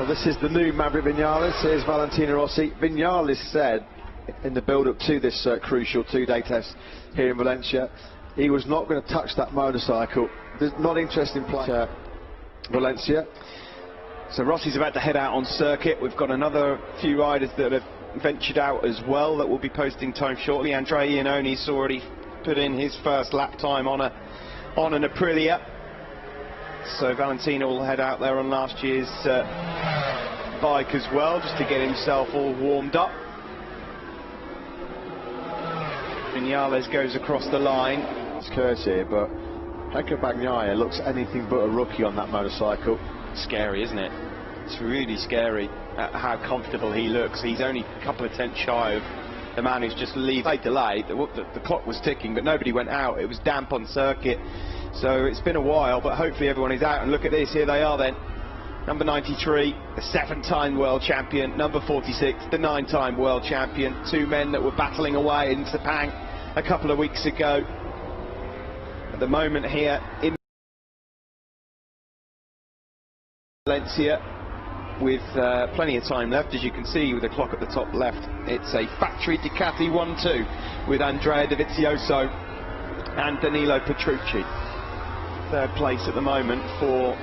this is the new Maverick Vinales. Here's Valentino Rossi. Vinales said in the build-up to this crucial two-day test here in Valencia, he was not going to touch that motorcycle. There's not interested in playing Valencia. So Rossi's about to head out on circuit. We've got another few riders that have ventured out as well that will be posting time shortly. Ajari Iannoni's already put in his first lap time on an Aprilia. So Valentino will head out there on last year's bike as well, just to get himself all warmed up. Vinales goes across the line. It's Kurt here, but Pecco Bagnaia looks anything but a rookie on that motorcycle. Scary, isn't it? It's really scary at how comfortable he looks. He's only a couple of tenths shy of the man who's just delayed. The clock was ticking, but nobody went out. It was damp on circuit, so it's been a while, but hopefully everyone is out. And look at this, here they are then. Number 93, the 7-time world champion. Number 46, the 9-time world champion. Two men that were battling away in Sepang a couple of weeks ago. At the moment here in Valencia, with plenty of time left, as you can see with the clock at the top left. It's a factory Ducati 1-2 with Andrea Dovizioso and Danilo Petrucci. Third place at the moment for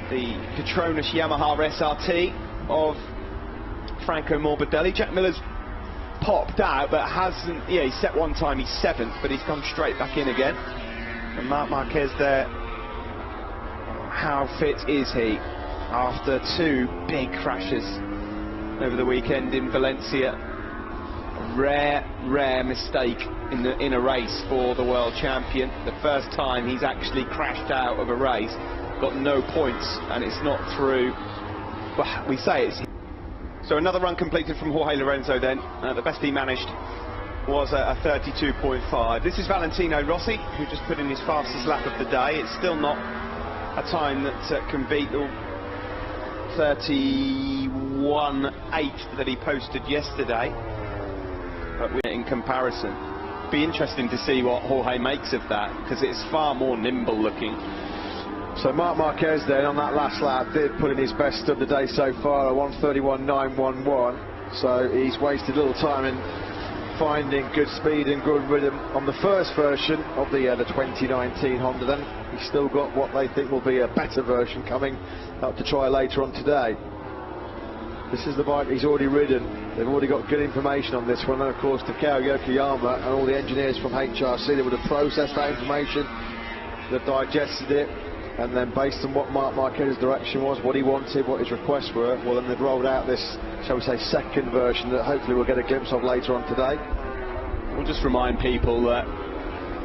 the Petronas Yamaha SRT of Franco Morbidelli. Jack Miller's popped out, but hasn't, he set one time, he's 7th, but he's gone straight back in again. And Marquez there, how fit is he after 2 big crashes over the weekend in Valencia? Rare mistake in a race for the world champion. The first time he's actually crashed out of a race, got no points, and it's not through, well, we say it's. So another run completed from Jorge Lorenzo then. The best he managed was a 32.5. This is Valentino Rossi, who just put in his fastest lap of the day. It's still not a time that can beat the 31.8 that he posted yesterday, but in comparison, be interesting to see what Jorge makes of that, because it's far more nimble looking. So Marc Marquez then on that last lap did put in his best of the day so far, a 1:31.911. So he's wasted little time in finding good speed and good rhythm on the first version of the 2019 Honda. Then he's still got what they think will be a better version coming up to try later on today. This is the bike he's already ridden. They've already got good information on this one, and of course Takao Yokoyama and all the engineers from HRC, they would have processed that information, they've digested it, and then based on what Marc Marquez's direction was, what he wanted, what his requests were, well then they've rolled out this, shall we say, second version that hopefully we'll get a glimpse of later on today. We'll just remind people that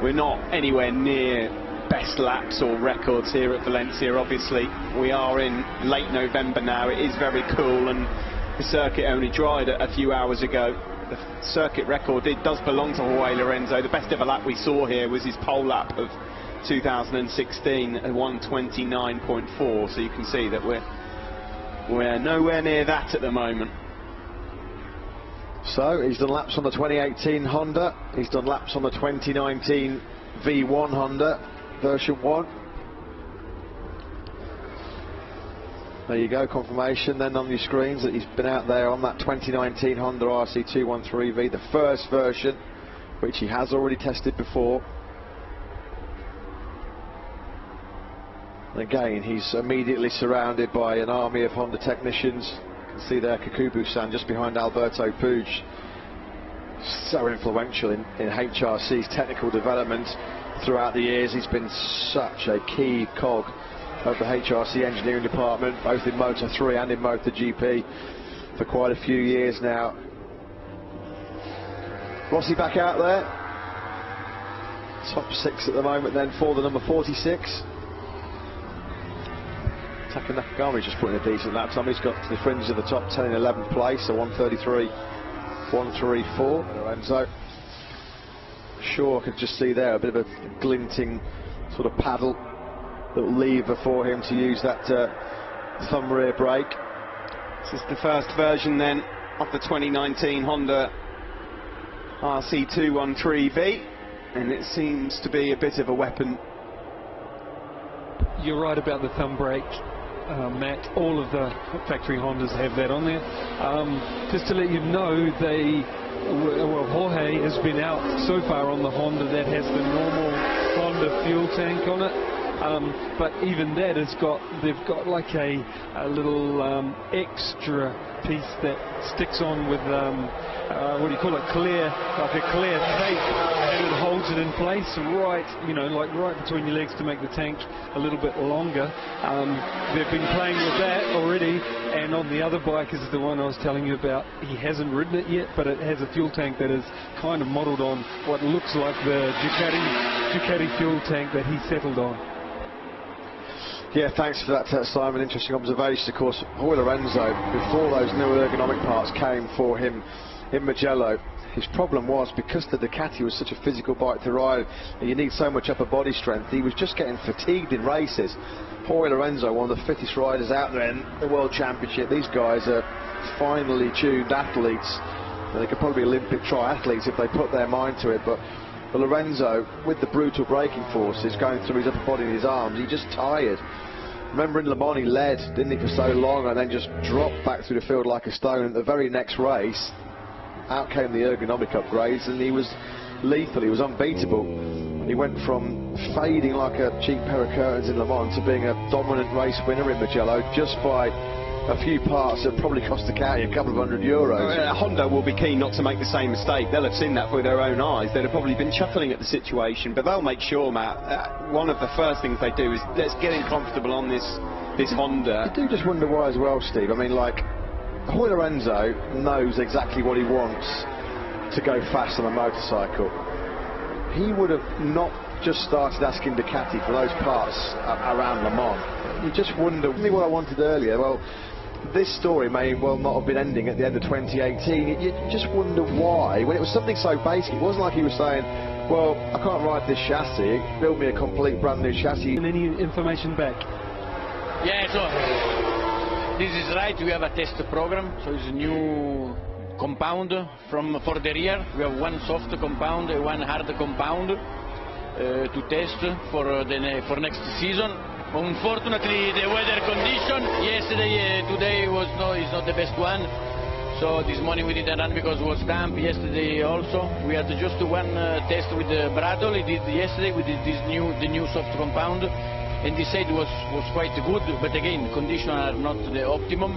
we're not anywhere near best laps or records here at Valencia. Obviously we are in late November now. It is very cool, and the circuit only dried a few hours ago. The circuit record, it does belong to Jorge Lorenzo. The best ever lap we saw here was his pole lap of 2016 at 1:29.4, so you can see that we're nowhere near that at the moment. So he's done laps on the 2018 Honda, he's done laps on the 2019 V1 Honda version 1. There you go, confirmation then on your screens that he's been out there on that 2019 Honda RC213V, the first version, which he has already tested before. Again, he's immediately surrounded by an army of Honda technicians. You can see there Kakubu-san just behind Alberto Puig. So influential in HRC's technical development throughout the years. He's been such a key cog of the HRC engineering department, both in Moto3 and in MotoGP, for quite a few years now. Rossi back out there. Top 6 at the moment then for the number 46. Taka Nakagami's just putting a decent lap time. He's got to the fringes of the top 10 in 11th place, so 1:33.134. Lorenzo. Sure, I could just see there a bit of a glinting sort of paddle, little lever for him to use that thumb rear brake. This is the first version then of the 2019 Honda RC213V, and it seems to be a bit of a weapon. You're right about the thumb brake. Matt, all of the factory Hondas have that on there. Just to let you know, Jorge has been out so far on the Honda that has the normal Honda fuel tank on it. But even that has they've got like a little extra piece that sticks on with what do you call it, clear tape, and it holds it in place right between your legs to make the tank a little bit longer. They've been playing with that already, and on the other bike is the one I was telling you about. He hasn't ridden it yet, but it has a fuel tank that is kind of modelled on what looks like the Ducati fuel tank that he settled on. Yeah, thanks for that, Simon. Interesting observation. Of course, Lorenzo, before those new ergonomic parts came for him in Mugello, his problem was, because the Ducati was such a physical bike to ride and you need so much upper body strength, he was just getting fatigued in races. Lorenzo, one of the fittest riders out there in the World Championship. These guys are finely tuned athletes, and they could probably be Olympic triathletes if they put their mind to it. But Lorenzo, with the brutal braking forces going through his upper body and his arms, he just tired. Remember in Le Mans he led, didn't he, for so long, and then just dropped back through the field like a stone. At the very next race, out came the ergonomic upgrades, and he was lethal, he was unbeatable. And he went from fading like a cheap pair of curtains in Le Mans to being a dominant race winner in Mugello just by a few parts that probably cost the county a couple of €100. Honda will be keen not to make the same mistake. They'll have seen that with their own eyes. They'd have probably been chuckling at the situation, but they'll make sure, Matt, one of the first things they do is let's get him comfortable on this Honda. I do just wonder why as well, Steve. I mean, like, Lorenzo knows exactly what he wants to go fast on a motorcycle. He would have not just started asking Ducati for those parts around Le Mans. You just wonder, what I wanted earlier, well, this story may well not have been ending at the end of 2018. You just wonder why, when it was something so basic. It wasn't like he was saying, well, I can't ride this chassis, build me a complete brand new chassis. And any information back? Yeah, so this is right, we have a test program, so it's a new compound for the rear. We have one soft compound and one hard compound to test for next season. Unfortunately, the weather condition yesterday, today is not the best one. So this morning we didn't run because it was damp. Yesterday also we had just one test with Bradle. He did yesterday. We did the new soft compound, and he said it was quite good. But again, conditions are not the optimum.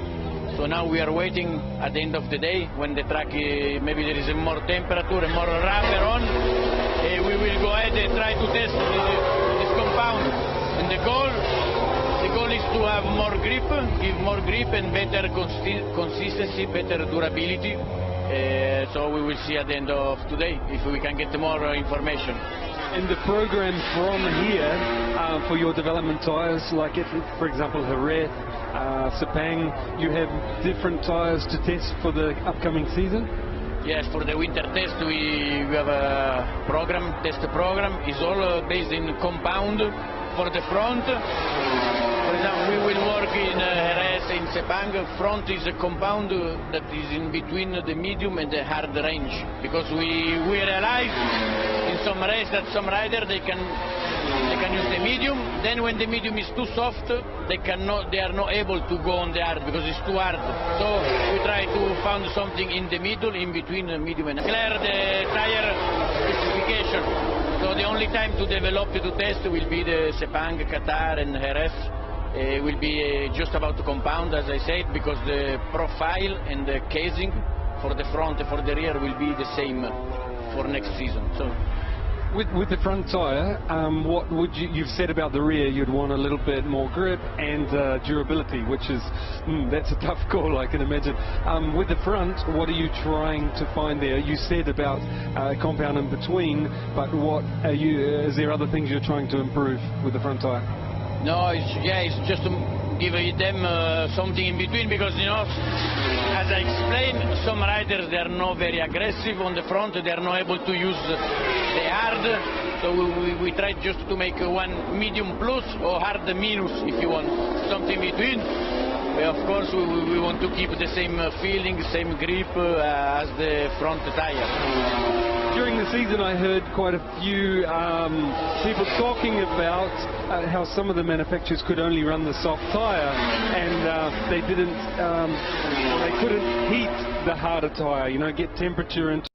So now we are waiting at the end of the day when the track maybe there is more temperature and more rubber on. We will go ahead and try to test this compound. And the goal is to have more grip, give more grip and better consistency, better durability. So we will see at the end of today if we can get more information. And the program from here for your development tyres, like if, for example, Jerez, Sepang, you have different tyres to test for the upcoming season? Yes, for the winter test we have a test program. It's all based in compound. For the front, for example, we will work in Jerez, in Sepang. Front is a compound that is in between the medium and the hard range, because we realize in some race that some riders they can use the medium. Then when the medium is too soft, they are not able to go on the hard because it's too hard. So we try to find something in the middle, in between the medium and clear the tire specification. So the only time to develop to test will be the Sepang, Qatar and Jerez. Will be just about the compound, as I said, because the profile and the casing for the front and for the rear will be the same for next season. So, with the front tyre, what would you've said about the rear? You'd want a little bit more grip and durability, which is that's a tough call, I can imagine. With the front, what are you trying to find there? You said about a compound in between, but is there other things you're trying to improve with the front tyre? No, it's just to give them something in between, because as I explained, some riders they are not very aggressive on the front, they are not able to use the hard, so we try just to make one medium plus or hard minus, if you want, something between. Of course, we want to keep the same feeling, same grip as the front tire. During the season, I heard quite a few people talking about how some of the manufacturers could only run the soft tire, and they couldn't heat the harder tire. You know, get temperature into